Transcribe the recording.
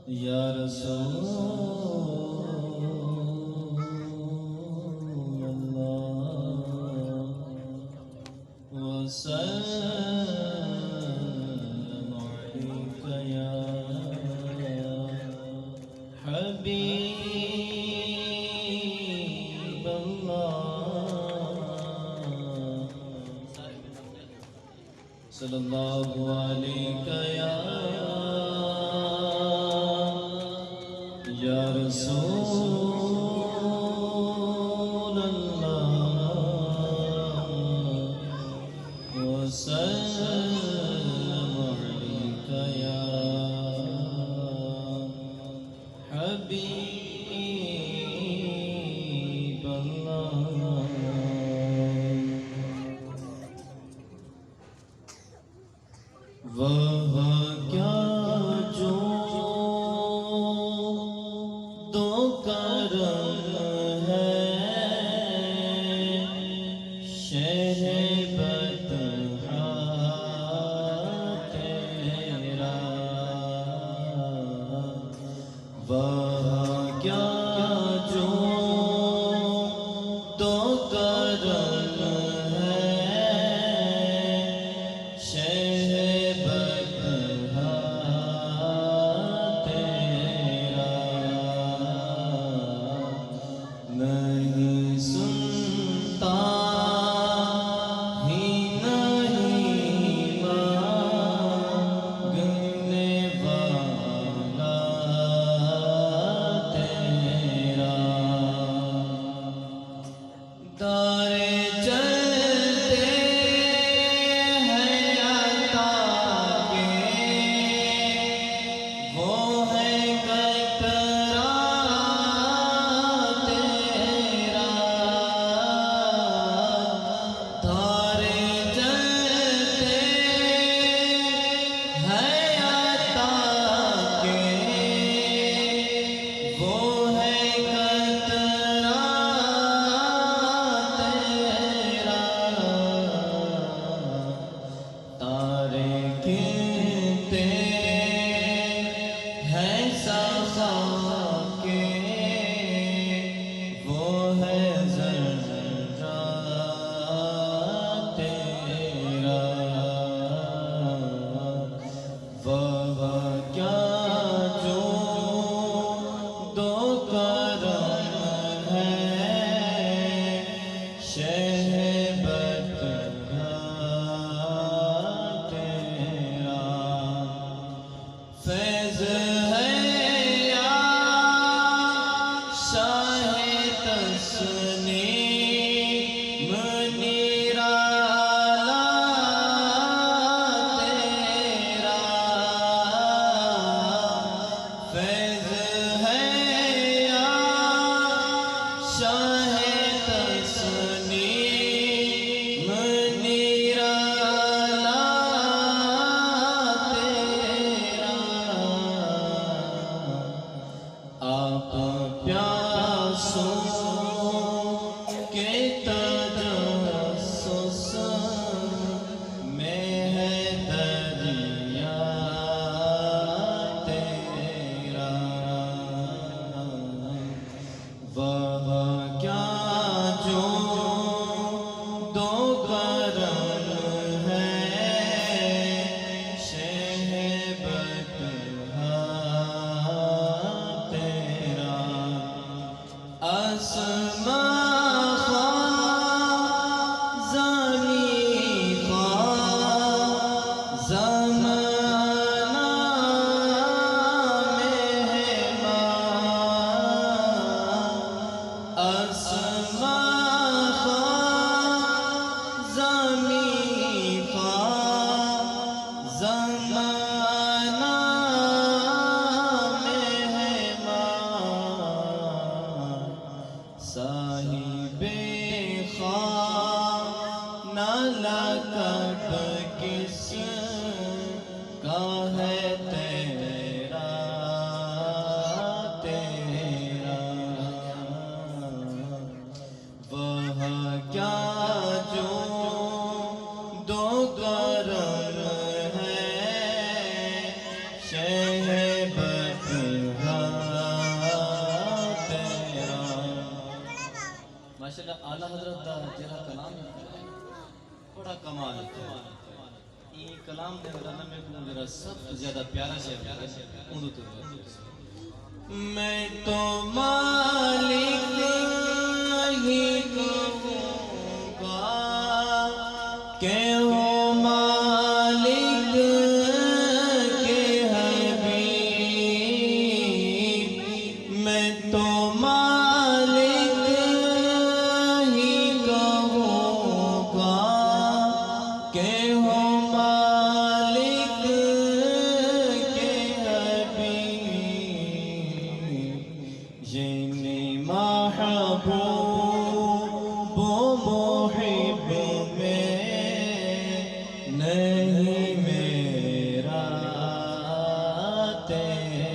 یا رسول اللہ وسلم علیک یا حبیب اللہ صلی اللہ علیہ یا رسول اللہ وسلم علیک یا حبیب اللہ وہ کیا جو دو کرم ہے شہ بطحا تیرا وہ کیا جو دو کرم ہے نہیں سنتا ہی نہیں مانگنے والا تیرا دارے چلتے ہیں عطا کے وہ ہے قطرہ فیض ہے یا شاہ تسنیم نرالا تیرا فیض ہے یا شاہ تسنیم نرالا آپ پیاسوں کے تجسس میں ہے دریا تیرا وہ کیا جو دو کرم ہے شہ بطحا اسماء خزانی زمانہ مہمان اسماء خزانی زمانہ صاحب خانہ لقب کس کا ہے تیرا وہ کیا جو دو کرم ہے شہ بطحا میرا اعلیٰ حضرت دا جڑا کلام ہے بڑا کمال ہے یہ کلام دے اندر میں کو میرا سب سے زیادہ پیارا شعر ہے اردو تو میں تو مالک نہیں کہوں گا کہ ہوں مالک کے حبیب میں تو مالک ہی کہوں گا کہ ہوں مالک کے حبیب جنہیں محبوب و محب میں نہیں میرا تیرا